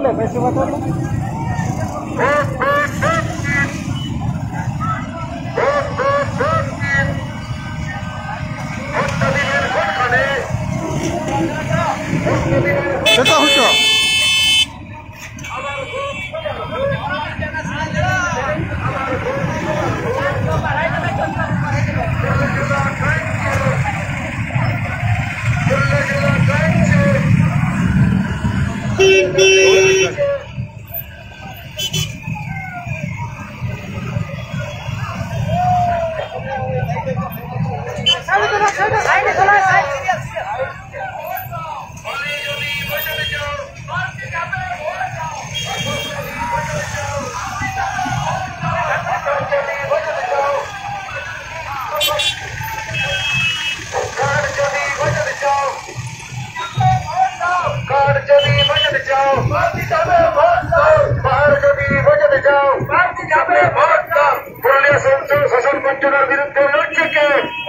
বাটলে বেশি বাটলে সেটা হচ্ছে শাসন বঞ্চনার বিরুদ্ধে লড়ছে কে?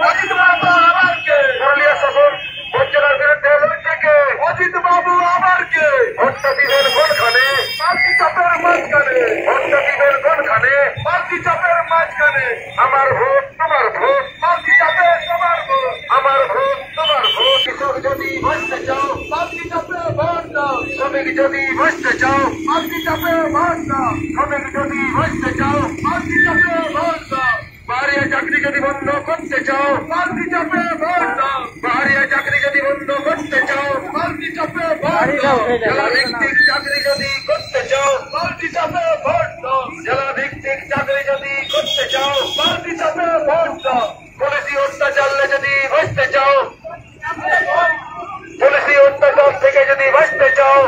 অজিত বাবু আবার কে? পুরুলিয়া শাসন বঞ্চনার বিরুদ্ধে লড়ছে কে? অজিত বাবু আবার কে? ভোটটা দিবেন কোনখানে? পার্টি চাপের মাঝখানে। ভোটটা দিবেন কোনখানে? পার্টি চাপের মাঝখানে। আমার ভোট তোমার ভোট, পার্টি চাপে তোমার ভোট। আমার ভোট তোমার ভোট। কৃষক যদি বসতে চাও পার্টি চাপে ভোট দাও। শ্রমিক যদি বসতে চাও পার্টি চাপে ভোট দাও। শ্রমিক যদি বসতে চাও পার্টি চাপে ভোট দাও। বাহারিয়া চাকরি যদি বন্ধ করতে চাও পার্টি চাপে ভোট দাও। বাহারিয়া চাকরি যদি বন্ধ করতে চাও পার্টি চাপে ভোট দাও। জেলা ভিত্তিক চাকরি যদি করতে চাও পার্টি চাপে ভোট দাও। জেলা ভিত্তিক চাকরি যদি করতে চাও পার্টি চাপে ভোট দাও। পুলিশি অত্যাচারে যদি বসতে চাও, পুলিশি অত্যাচার থেকে যদি বাঁচতে চাও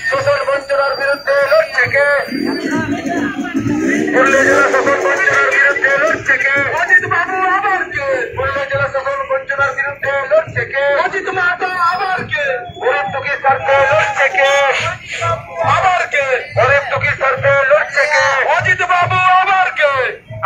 শোষণ বঞ্চনার বিরুদ্ধে লড়ছে কে? পুরুলিয়া জেলা শোষণ বঞ্চনার বিরুদ্ধে লড়ছে কে? অজিত বাবু আবার কে? পুরুলিয়া জেলা শোষণ বঞ্চনার বিরুদ্ধে লড়ছে কে? অজিত মাহাতো আবার কে? গরিব দুঃখীর স্বার্থে লড়ছে কে? আবার কে? গরিব দুঃখীর স্বার্থে লড়ছে কে? অজিত বাবু আবার কে?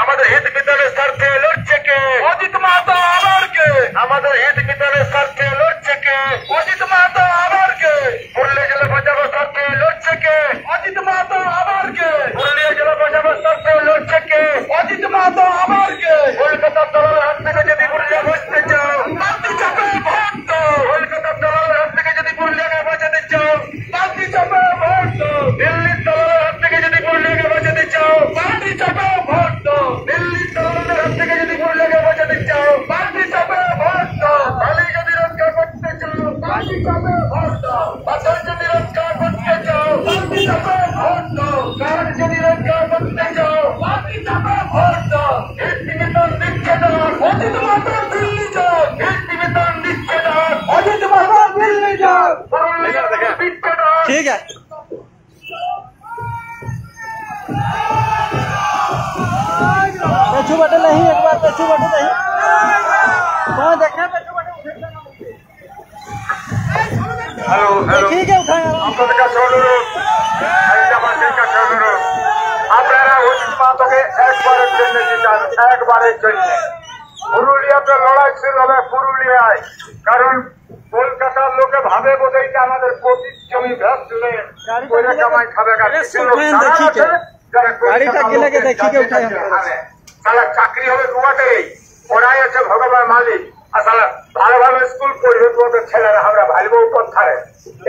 আমাদের হিত বিধানের স্বার্থে লড়ছে কে? অজিত মাহাতো আবার কে? আমাদের হিত বিধানের স্বার্থে লড়ছে কে? অজিত মাহাতো আবার কে? পুরুলিয়া জেলা বাঁচাবার স্বার্থে লড়ছে কে? অজিত মাহাতো আবার কে? পুরুলিয়া জেলা বাঁচাবার স্বার্থে লড়ছে কে? অজিত মাহাতো আবার কে? কলকাতার দলালের হাত থেকে যদি পুরুলিয়া বাঁচতে চাও পার্টি চাপে ভোট দাও। কলকাতার দলালের হাত থেকে যদি পুরুলিয়াকে বাঁচাতে চাও পার্টি চাপে ভোট দাও। দিল্লির দলালের হাত থেকে যদি পুরুলিয়াকে বাঁচাতে চাও পার্টি চাপে ভোট দাও। দিল্লির দলালের হাত থেকে যদি পুরুলিয়াকে বাঁচাতে চাও পার্টি চাপে ভোট দাও। বালি যদি রক্ষা করতে চাও পার্টি চাপে ভোট দাও। পাথর যদি রক্ষা করতে চাও পার্টি চাপে ভোট দাও। কার যদি রক্ষা করতে চাও পার্টি চাপে ভোট দাও। হিট নিবেদন দিচ্ছে না অজিত মাহাতো দিল্লি যাও। হিট নিবেদন দিচ্ছে না অজিত মাহাতো দিল্লি যাও। পুরুলিয়া দিচ্ছে না। ঠিক আছে पेछू बटे नहीं, एक बार पेछू बटे नहीं कौन देखा पेछू बटे हेलो हेलो ठीक है उठाए আপনাদের কাছে অনুরোধ হাইদ্রাবাদের কাছে অনুরোধ আপনারা অজিত মাহাতোকে একবারের জন্য জিতান, একবারের জন্য। পুরুলিয়াতে লড়াই শুরু হবে পুরুলিয়ায়, কারণ কলকাতার লোকে ভাবে বোধ আমাদের পতিত জমি ভেসলে করে কামাই খাবে। গাড়িটা গেলে দেখি কে উঠায় সালা চাকরি হবে গুয়াতেই, ওরাই আছে ভগবান মালিক। আর সালা ভালো ভালো স্কুল পড়বে তোমাদের ছেলেরা, আমরা ভাইবো কোথায়?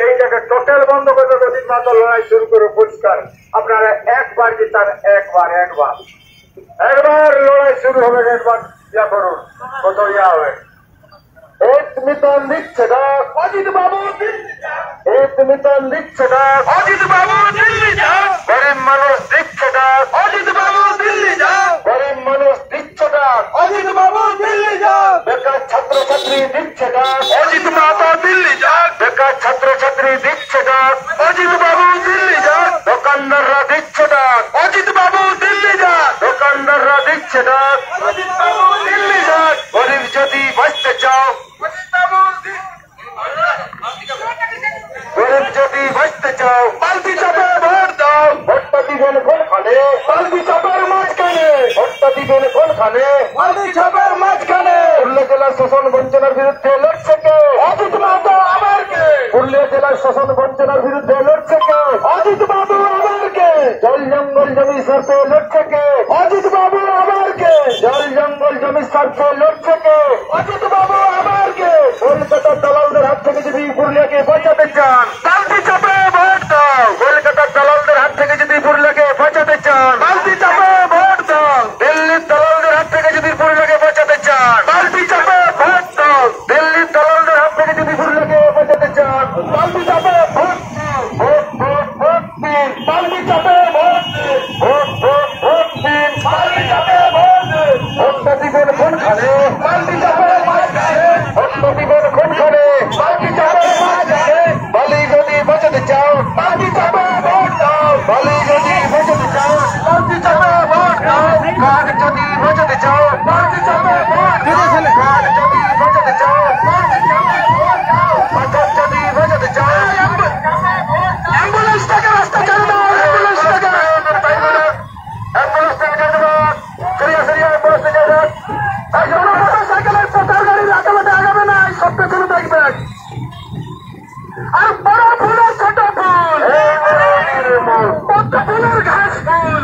এইটাকে টোটাল বন্ধ করবে। অজিত মাহাতো লড়াই শুরু করে পরিষ্কার। আপনারা একবার জিতান, একবার একবার একবার লড়াই শুরু হবে। একবার ইয়া করুন, কত ইয়া হবে। এক মিতন দিচ্ছে না অজিত বাবু দিল্লি যাও। এক মিতন দিচ্ছে না অজিত বাবু দিল্লি যাও। গরিব মানুষ দিচ্ছে না অজিত বাবু দিল্লি যাও। গরিব মানুষ দিচ্ছে না অজিত বাবু দিল্লি যাও। বেকার ছাত্রছাত্রী দিচ্ছে না অজিত মাহাতো দিল্লি যাও। বেকার ছাত্রছাত্রী দিচ্ছে না অজিত বাবু দিল্লি যাও। দোকানদাররা দিচ্ছে না অজিত বাবু দিল্লি যাও। দোকানদাররা দিচ্ছে না অজিত বাবু দিল্লি যাও। গরিব যদি বাঁচতে চাও গরিব যদি বাঁচতে চাও পাল্টি চাপে ভোট দাও। ভোটটা দিবেন কোনখানে? পাল্টি চাপের মাঝখানে। ভোটটা দিবেন কোনখানে? পাল্টি চাপের মাঝখানে। পুরুলিয়া জেলার শোষণ বঞ্চনার বিরুদ্ধে লড়ছে কে? অজিত মাহাতো আবার কে? পুরুলিয়া জেলার শোষণ বঞ্চনা আলোচনার বিরুদ্ধে লড়ছে কে? অজিত বাবু আবার কে? জল জঙ্গল জমি স্বার্থে লড়ছে কে? অজিত বাবু আবার কে? জল জঙ্গল জমি স্বার্থে লড়ছে কে? অজিত বাবু আবার কে? কলকাতার দালালদের হাত থেকে যদি পুরুলিয়াকে বাঁচাতে চান, বালতি চাপে ভোট দাও। কলকাতার দালালদের হাত থেকে যদি পুরুলিয়াকে বাঁচাতে চান, বালতি চাপে ভোট দাও। দিল্লির দালালদের হাত থেকে যদি পুরুলিয়াকে বাঁচাতে চান, বালতি চাপে ভোট দাও। দিল্লির দালালদের হাত থেকে যদি পুরুলিয়াকে বাঁচাতে চান, বালতি চাপে ভোট দাও। ভোট ভোট ভোট দিন, বালতি চাপে ভোট দিন। ভোট ভোট ভোট দিন, বালতি চাপে ভোট দিন। ভোটটা দিবেন কোনখানে? বালতি চাপে মাঝখানে। ভোটটা দিবেন কোনখানে? বালতি চাপে মাঝখানে। বালি যদি বাঁচাতে চাও, বালতি চাপে ভোট দাও। বালি যদি বাঁচাতে চাও, বালতি চাপে ভোট দাও। কাঠ যদি বাঁচাতে চাও, বালতি চাপে ভোট দাও। কাঠ যদি বাঁচাতে চাও, বালতি চাপে ভোট দাও। পাথর যদি বাঁচাতে চাও, অ্যাম্বুলেন্সটাকে রাস্তা ছেড়ে দাও। অ্যাম্বুলেন্সটাকে অ্যাম্বুলেন্সটাকে ছেড়ে দাও। সরিয়া সরিয়া অ্যাম্বুলেন্সটা ছেড়ে দাও। মোটরসাইকেলের পোটার গাড়ি রাতামাতে আগাবে না, এই সবটা শুনে দেখবেন। আর বড় ফুলের ছোট ফুল, পদ্ম ফুলের ঘাস ফুল।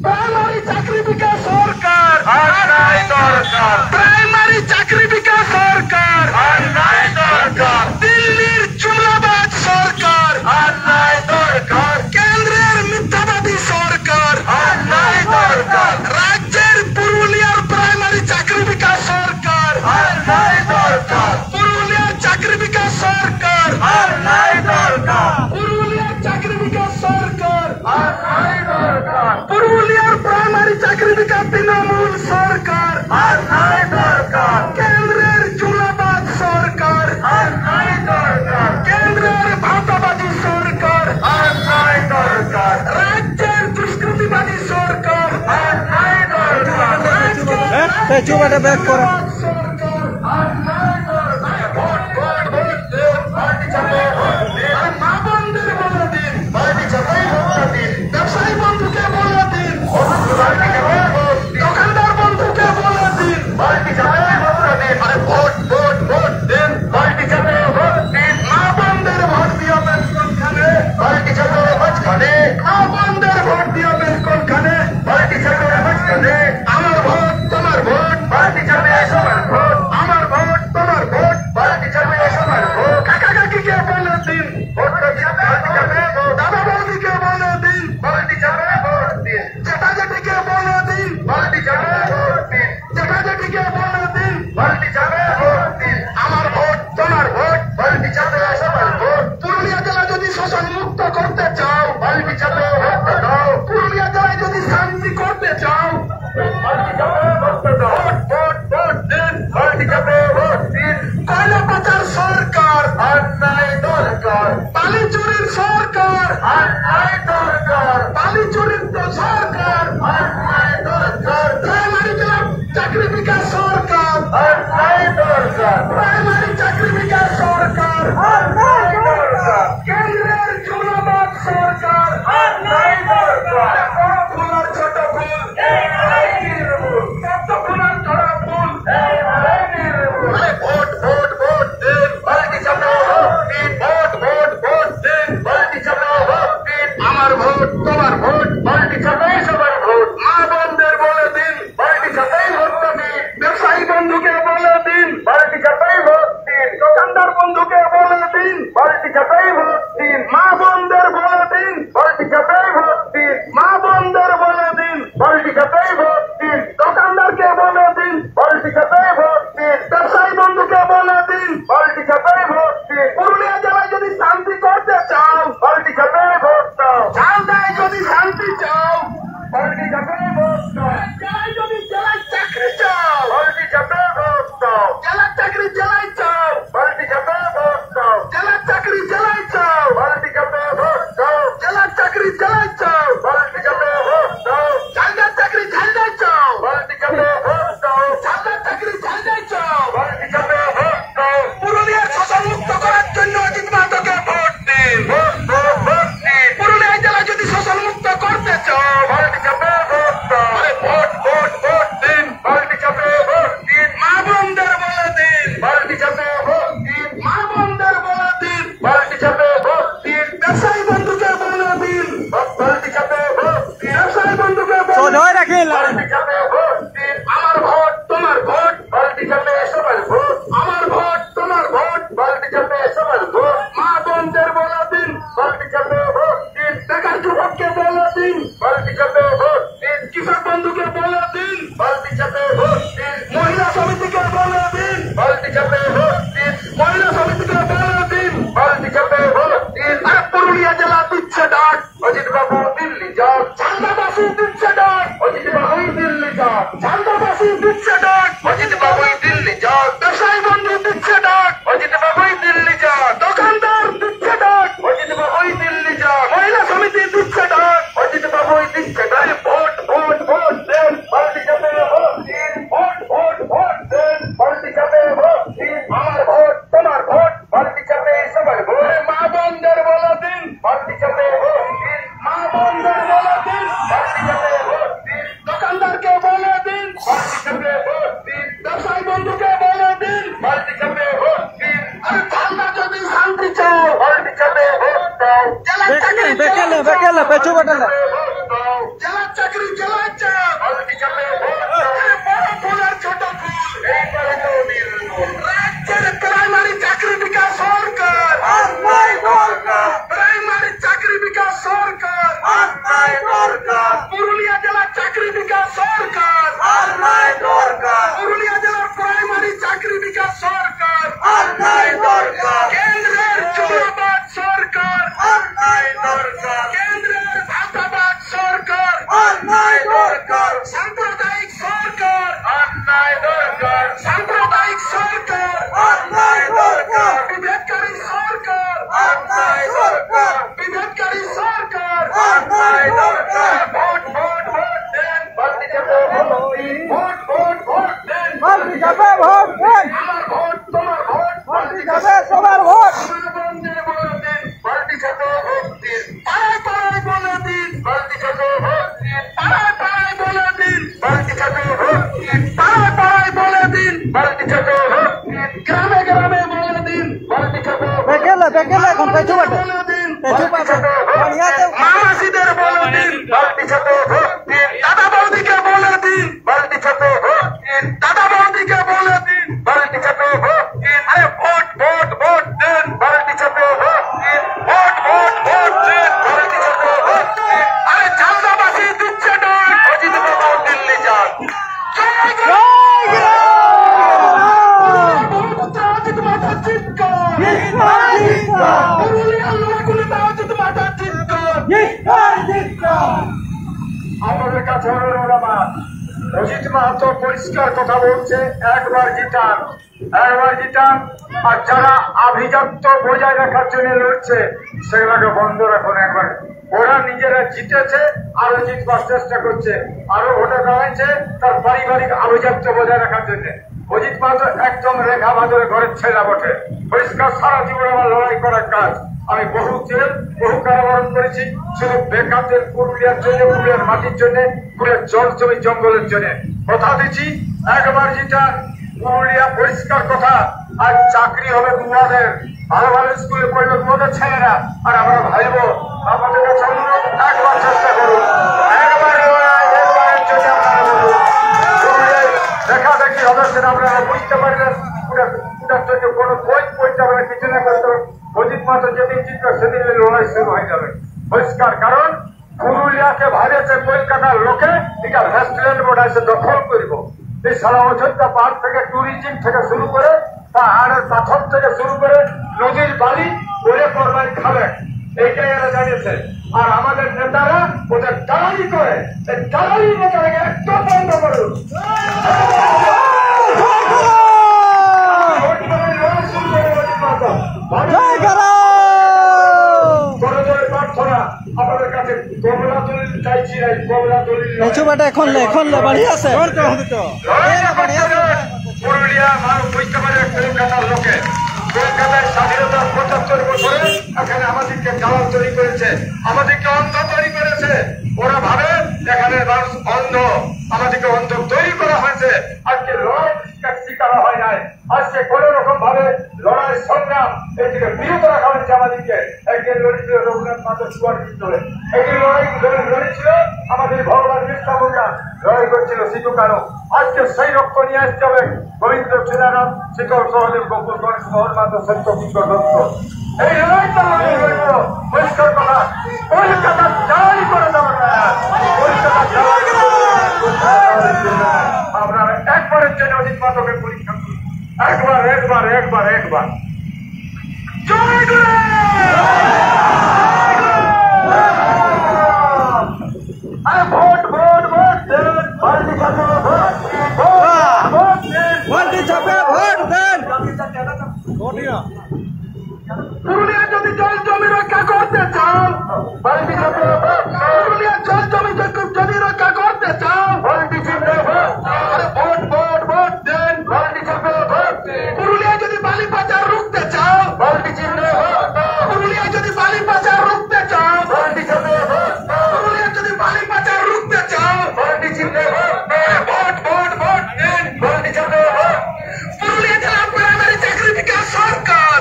প্রাইমারি চাকরি বিকাশ সরকার আর নাই দরকার। প্রাইমারি চাকরি বিকাশ সরকার আর নাই দরকার। দিল্লির জুমলাবাদ সরকার আর নাই দরকার। কেন্দ্রের মিথ্যাবাদী সরকার আর নাই দরকার। রাজ্যের পুরুলিয়ার প্রাইমারি চাকরি বিকাশ সরকার আর নাই দরকার। পুরুলিয়ার চাকরি বিকাশ সরকার আর নাই দরকার। পুরুলিয়ার চাকরি বিকাশ সরকার আর নাই দরকার। পুরুলিয়ার প্রাইমারি চাকরি বিকাশ তৃণমূল সরকার আর নাই দরকার। কেন্দ্রের জুলাবাদ সরকার আর নাই দরকার। কেন্দ্রের ভাতাবাদী সরকার আর নাই দরকার। রাজ্যের দুষ্কৃতিবাদী সরকার আর নাই দরকার। চুবাটা ব্যাক করো। সরকার আর নাই দরকার। ভোট ভোট ভোট দিন, পার্টি চাপে ভোট দিন। আর মা বোনদের বলে দিন, পার্টি চাপে ভোট দিন। ব্যবসায়ী বন্ধুকে বলে দিন, পার্টি চাপে ভোট দিন। দোকানদার বন্ধুকে বলে দিন, পার্টি চাপে ভোট দিন। আরে ভোট ভোট ভোট দিন, পার্টি চাপে ভোট দিন। মা বোনদের ভোট দিবেন কোনখানে? পার্টি চাপে মাঝখানে। মা বোনদের ভোট দিবেন কোনখানে? পার্টি চাপে মাঝখানে। আমার ভোট তোমার ভোট, পার্টি চাপে সবার ভোট। আমার ভোট তোমার ভোট, পার্টি চাপে সবার ভোট। কাকা কাকিকে বলে দিন, ভোটটা চাপে পার্টি চাপে ভোট। দাদা বৌদিকে বলে দিন, পার্টি চাপে ভোট দিন। জেঠা জেঠিকে বলে দিন, পার্টি চাপে ভোট দিন। জেঠা জেঠিকে বলে দিন, পার্টি চাপে ভোট দিন। আমার ভোট তোমার ভোট, পার্টি চাপে সবার ভোট। পুরুলিয়া জেলা যদি শোষণ মুক্ত করতে চাও, পার্টি চাপে ভোট দাও। পুরুলিয়া জেলায় যদি শান্তি করতে চাও, পার্টি চাপে ভোট দাও। ভোট ভোট দিন, পার্টি চাপে ভোট দিন। কয়লা পাচার সরকার আর নাই দরকার। বালি চুরির সরকার আর নাই দরকার। বালি চুরির তো সরকার আর নাই দরকার। প্রাইমারি চাকরি বিকাশ সরকার আর নাই দরকার। প্রাইমারি চাকরি বিকাশ সরকার আর নাই দরকার। কেন্দ্রের জুলাবাদ সরকার আর নাই দরকার। বড় ফুল আর ছোট ফুল, এই নাই নির্মূল। পদ্ম ফুল আর ধরা ফুল, এই নাই নির্মূল। ভোট ভোট ভোট দিন, পার্টি চাপে ভোট দিন। ভোট ভোট ভোট দিন, পার্টি চাপে ভোট দিন। আমার ভোট তোমার ভোট, পার্টি চাপে সবার ভোট। মা বোনদের বলে দিন, পার্টি চাপে ভোট দিন। ব্যবসায়ী বন্ধুকে বলে দিন, পার্টি চাপে ভোট দিন। দোকানদার বন্ধুকে বলে দিন, বেকেলে পেছু বেটালে জেলা চাকরি জেলায় চাপ বালতি চাপে বড় ফুল আর ছোট ফুল এইবারে তো নির্মূল রাজ্যের প্রাইমারি চাকরি বিকাশ সরকার প্রাইমারি চাকরি বিকাশ সরকার পুরুলিয়া জেলা চাকরি বিকাশ সরকার পুরুলিয়া জেলার প্রাইমারি চাকরি বিকাশ সরকার কেন্দ্রের চোরাবাদ সরকার কেন্দ্রের ভাতাবাদ সরকার সাম্প্রদায়িক সরকার সাম্প্রদায়িক সরকার বিভেদকারী সরকার বিভেদকারী সরকার ভোট ভোট ভোট দেন বালতি চাপে ভোট ভোট ভোট দেন বালতি চাপে ভোট দেন আমার ভোট তোমার ভোট বালতি চাপে সবার ভোট বন্ধে বলে দিন বালতি চাপে ভোট দিন পাড়ায় পাড়ায় বলে দিন বালতি চাপে ভোট দিন পাড়ায় পাড়ায় বলে দিন বালতি চাপে ভোট দিন পাড়ায় পাড়ায় বলে দিন বালতি চাপে ভোট দিন গ্রামে গ্রামে বলে দিন বালতি চাপে বেকেলে এখন পেছু বেটে বলে দিন পেছু বেটে বাড়িয়াতে মামাসিদের বলে দিন বালতি চাপে ভোট দিন দাদা বৌদিকে বলে দিন বালতি চাপে ভোট দিন দাদা বৌদিকে বলে দিন বালতি চাপে ভোট দিন আরে ভোট ভোট ভোট দেন বালতি চাপে ভোট দিন ভোট ভোট ভোট দেন বালতি চাপে ভোট দিন আরে চান্দাবাসী দিচ্ছে ডাক অজিত বাবু দিল্লি যান অজিত মাতা চিৎকার পুরুলিয়ার লোকগুলিতে অজিত মাতা চিৎকার আমাদের কাছে অজিত মাহাতো পরিষ্কার কথা বলছে একবার জিতান আর যারা আভিজাত্য বজায় রাখার জন্য লড়ছে সেগুলোকে বন্ধ রাখুন একবার ওরা নিজেরা জিতেছে আরো জিতবার চেষ্টা করছে আরো ভোটে দাঁড়াইছে তার পারিবারিক আভিজাত্য বজায় রাখার জন্য অজিত মাহাতো একদম রেখা বাদরে ঘরের ছেলে বটে পরিষ্কার সারা জীবন আমার লড়াই করার কাজ আমি বহু জেল বহু কারাবরণ করেছি শুধু বেকারদের পুরুলিয়ার জন্য পুরুলিয়ার মাটির জন্য পুরুলিয়ার জল জমি জঙ্গলের জন্য কথা দিচ্ছি একবার যেটা পুরুলিয়া পরিষ্কার কথা আর চাকরি হবে তোমাদের ভালো ভালো স্কুলে পড়বে তোমাদের ছেলেরা আর আমরা ভাইবো আমাদের কাছে অনুরোধ একবার চেষ্টা করুন একবারের জন্য আপনারা বলুন পুরুলিয়ায় দেখা দেখি হবে সেটা আপনারা বুঝতে পারলেন ওটার জন্য কোনো বই পড়তে হবে কিছু না করতে হবে অজিত মাত্র যেদিন জিতবে সেদিন লড়াই শুরু হয়ে যাবে পরিষ্কার কারণ পুরুলিয়াকে ভাইরেছে কলকাতার লোকে এটা রেস্টুরেন্ট বোর্ডে দখল করব এই সারা অযোধ্যা পার্ক থেকে ট্যুরিজম থেকে শুরু করে পাহাড়ের পাথর থেকে শুরু করে নদীর বালি ওরে করবাই খাবে এইটাই এরা জানিয়েছে আর আমাদের নেতারা ওদের দালালি করে এই দালালি নেতারাকে একদম বন্ধ করুন আমাদের কাছে কমলা দলিল চাইছি নাই কমলা দলিল পেছু বেটে এখন লে বাড়ি আছে পুরুলিয়া মানুষ বুঝতে পারে কলকাতার লোকে কলকাতায় স্বাধীনতার ৭৫ বছরে এখানে আমাদেরকে দালাল তৈরি করেছে আমাদেরকে অন্ধ তৈরি করেছে ওরা ভাবে এখানে মানুষ অন্ধ আমাদেরকে অন্ধ তৈরি করা হয়েছে আজকে লড়াই শিকার হয় নাই আজকে কোন রকম ভাবে লড়াই সংগ্রাম এদিকে বিরত রাখা হয়েছে আমাদেরকে একদিন লড়েছিল রঘুনাথ মাতা সুয়ার বিদ্রোহে একদিন লড়েছিল আমাদের ভগবান বিরসা মুন্ডা লড়াই করছিল সিধু কানু আজকে সেই রক্ত নিয়ে আসতে হবে গোবিন্দ চুনারাম শীতল সহদেব গোকুল গণেশ মোহন মাতা সত্য কিশোর দত্ত এই লড়াইটা লড়াই করবো পরিষ্কার কথা কলকাতা জারি করে দেবেন না কলকাতা জারি আপনারা একবারের জন্য অজিত মাতাকে পরীক্ষা করুন একবার জয় গুরু ভোট ভোট ভোট দেন বালতি চাপে ভোট দেন বালতি চাপে ভোট দেন পুরুলিয়া যদি জল জমি রক্ষা করতে চাও বালতি চাপে পুরুলিয়া জল জমি যদি রক্ষা করতে চাও বালতি চাপে আরে ভোট ভোট ভোট দেন বালতি চাপে ভোট পুরুলিয়া যদি বালি পাচার রুখতে চাও বালতি চাপে পুরুলিয়া যদি বালি পাচার রুখতে চাও বালতি চাপে পুরুলিয়া যদি বালি পাচার রুখতে চাও বালতি চাপে ভোট ভোট ভোট দেন বালতি চাপে পুরুলিয়া জেলা প্রাইমারি চাকরি বিকাশ সরকার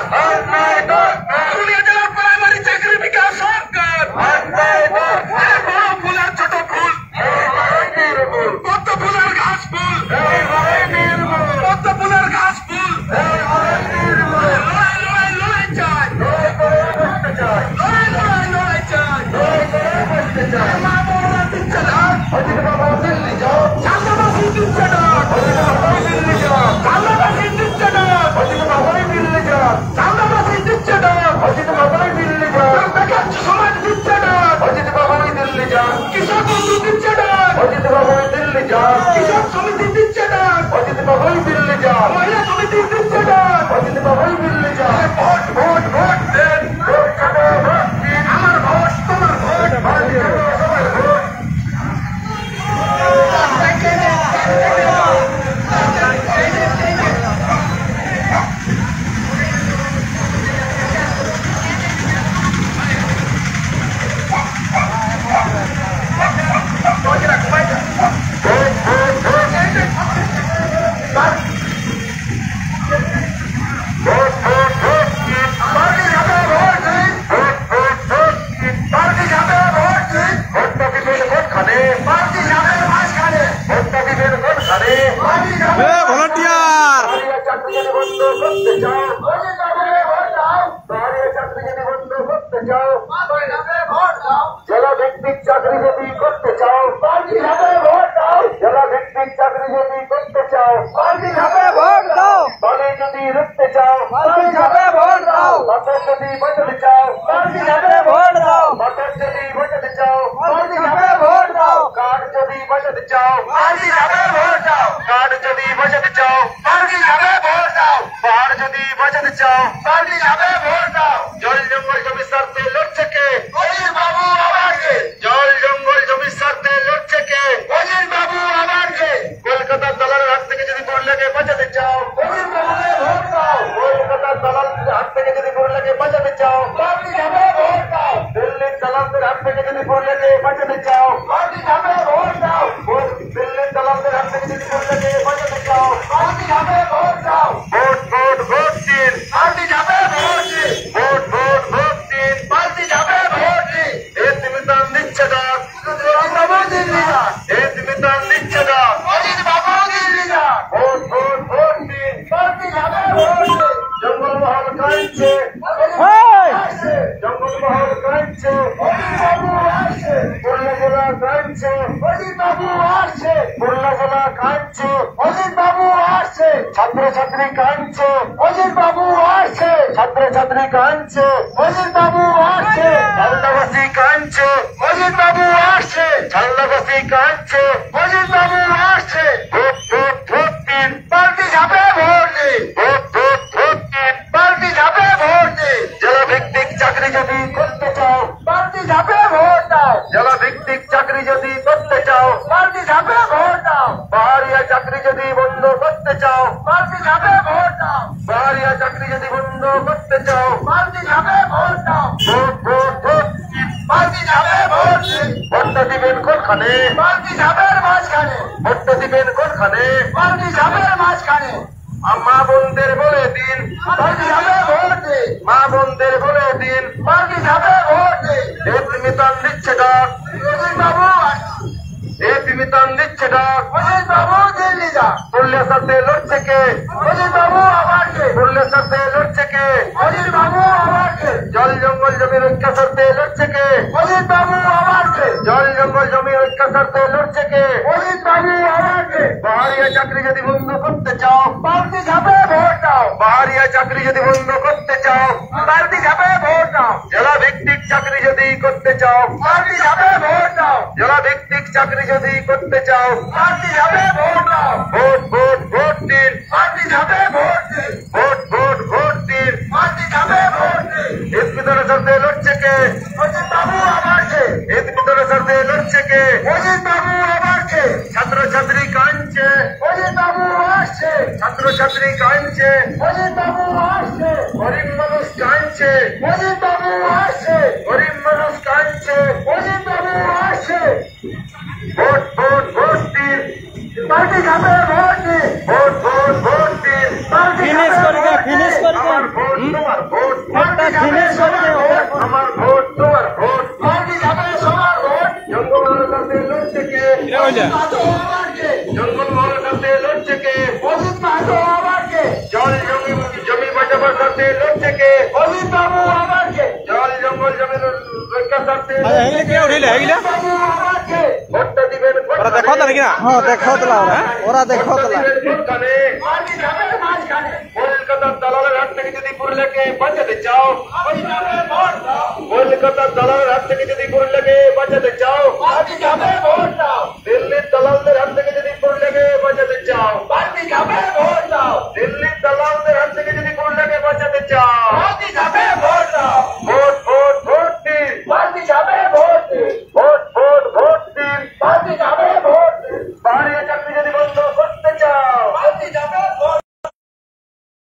পুরুলিয়া জেলা প্রাইমারি চাকরি বিকাশ সরকার চাই, লড়াই চাই, বসতে চাই। মা বোনেরা দিচ্ছে ডাক, অজিত বাবু দিল্লি যাও। চান্দাবাসী দিচ্ছে ডাক, অজিত বাবু দিল্লি যাও। চান্দাবাসী দিচ্ছে ডাক, অজিত বাবু দিল্লি যাও। চান্দাবাসী দিচ্ছে ডাক, অজিত বাবু দিল্লি যাও। বেকার সমাজ দিচ্ছে ডাক, অজিত বাবু দিল্লি যাও। কৃষক বন্ধু দিচ্ছে ডাক, অজিত বাবু দিল্লি যাও। কৃষক সমিতি দিচ্ছে ডাক, অজিত বাবু দিল্লি যাও। মহিলা সমিতি দিচ্ছে ডাক, অজিত বাবু দিল্লি যাও। ভোট ভোট ভোট দেন, ভোট খাবো ভোট দিন। আমার ভোট তোমার ভোট, ভোট খাবো সবার ভোট। ভলান্টিয়ার জেলা ভিত্তিক চাকরি যদি করতে চাও, জেলা ভিত্তিক চাকরি যদি করতে চাও, ভোট দাও দলে যদি রুখতে চাও, ভোট দাও ভোট যদি বদলে চাও, ভোট দাও ভোট যদি বদলে চাও, ভোট দাও কার্ড যদি বদলে চাও, ভোট দাও। কার্ড যদি বদলে চাও, ভোট দাও। পাহাড় যদি বদলে চাও, ভোট দাও। জল জঙ্গল জমি স্বার্থে লড়ছে কে? অজিত বাবু আবারকে। জল জঙ্গল জমি স্বার্থে লড়ছে কে? অজিত বাবু আবারকে। কলকাতার দালালের হাত থেকে যদি পুরুলিয়াকে বাঁচাতে চাও, অজিত বাবুকে ভোট দাও। কলকাতার দালালের হাত থেকে যদি পুরুলিয়াকে বাঁচাতে চাও, ভোট দাও। দিল্লির দালালদের হাত থেকে যদি পুরুলিয়াকে বাঁচাতে চাও, ভোট দাও। দিল্লির দালালদের হাত থেকে যদি পুরুলিয়াকে বাঁচাতে চাও, ভোট দাও। ভোট ভোট ভোট দিন, পাল্টি যাবে ভোট দিন। ভোট ভোট ভোট দিন, পাল্টি যাবে ভোট দিন। এ তিমিতান দিচ্ছে ডাক, অজিত বাবু দিল্লি যান। এ তিমিতান দিচ্ছে ডাক, অজিত বাবু দিল্লি যান। ভোট ভোট ভোট দিন, পাল্টি যাবে ভোট দিন। জঙ্গলমহল কাঁদছে, জঙ্গলমহল কাঁদছে, অজিত বাবু আসছে। পুরুলিয়া জেলা কাঁদছে, অজিত বাবু আসছে। পুরুলিয়া জেলা কাঁদছে, অজিত বাবু আসছে। ছাত্রছাত্রী কাঁদছে, অজিত বাবু আসছে। ছাত্রছাত্রী কাঁদছে, অজিত বাবু আসছে। ঝালদাবাসী কাঁদছে, অজিত বাবু আসছে। ঝালদাবাসী কাঁদছে, অজিত বাবু আসছে। ভোট ভোট ভোট দিন, পাল্টি যাবে ভোট দিন। ভোট ভোট ভোট দিন, পাল্টি যাবে ভোট দিন। জেলা ভিত্তিক চাকরি যদি করতে চাও, পাল্টি যাবে ভোট দাও। জেলা ভিত্তিক চাকরি যদি করতে চাও, পাল্টি যাবে ভোট দাও। পাহাড়িয়া চাকরি যদি বন্ধ করতে চাও, পাল্টি যাবে ভোট দাও। পাহাড়িয়া চাকরি যদি বন্ধ করতে চাও, পাল্টি যাবে ভোট দাও। ভোট ভোট ভোট দিন, পাল্টি যাবে ভোট দিন। ভোটটা দিবেন কোনখানে? পাল্টি যাবে মাঝখানে। ভোটটা দিবেন কোনখানে? পাল্টি যাবে মাঝখানে। মা বোনদের বলে দিন, পাল্টি যাবে ভোট দিন। মা বোনদের বলে দিন, পাল্টি যাবে ভোট দিন। এ তিমিতান দিচ্ছে ডাক, অজিত বাবু। এ তিমিতান দিচ্ছে ডাক, অজিত বাবু দিল্লি যান। পুরুলিয়ার সাথে লড়ছে কে? অজিত বাবু আবারকে। পুরুলিয়ার সাথে লড়ছে কে? অজিত বাবু আবারকে। জল জঙ্গল জমি রক্ষা করতে লড়ছে কে? অজিত বাবু আবারকে। জল জঙ্গল জমি রক্ষা করতে লড়ছে কে? অজিত বাবু আবারকে। পাহাড়িয়া চাকরি যদি বন্ধ করতে চাও, পাল্টি যাবে ভোট দাও। পাহাড়িয়া চাকরি যদি বন্ধ করতে চাও, পাল্টি যাবে ভোট দাও। জেলা ভিত্তিক চাকরি যদি করতে চাও, পাল্টি যাবে ভোট দাও। জেলা ভিত্তিক চাকরি যদি করতে চাও, পাল্টি যাবে ভোট দাও। ভোট ভোট ভোট দিন, পাল্টি যাবে ভোট দিন। ভোট ভোট ভোট দিন, পাল্টি যাবে ভোট দিন। এসপি দলের সাথে লড়ছে কে? অজিত বাবু আবারকে। এসপি দলের সাথে লড়ছে কে? অজিত বাবু আবারকে। ছাত্রছাত্রী কাঁদছে, অজিত বাবু আসছে। ছাত্রছাত্রী কাঁদছে, অজিত বাবু আসছে। গরিব মানুষ কাঁদছে, অজিত বাবু আসছে। গরিব মানুষ কাঁদছে, অজিত বাবু আসছে। ভোট ভোট ভোট দিন, পাল্টি যাবে ভোট দিন। ভোট ভোট ভোট দিন, পাল্টি ফিনিশ যাবে করবে, ভোট দিন। ফিনিশ করবে। আমার ভোট তোমার ভোট, একটা ফিনিশ করবে, আমার ভোট তোমার ভোট, পাল্টি যাবে সবার ভোট। জঙ্গলমহলের সাথে লড়ছে কে? অজিত মাহাতো আবারকে। জঙ্গলমহলের সাথে লড়ছে কে? অজিত মাহাতো আবারকে। জল জমি বাঁচাবার সাথে লড়ছে কে? অজিত বাবু আবারকে। জল জঙ্গল ভোটটা দিবেন ওরা দেখো তো নাকি না? হ্যাঁ দেখাতলা ওরা দেখাতলা কলকাতার দালালের হাত থেকে যদি পুরুলিয়াকে বাঁচাতে চাও, কলকাতার দালালের হাত থেকে যদি পুরুলিয়াকে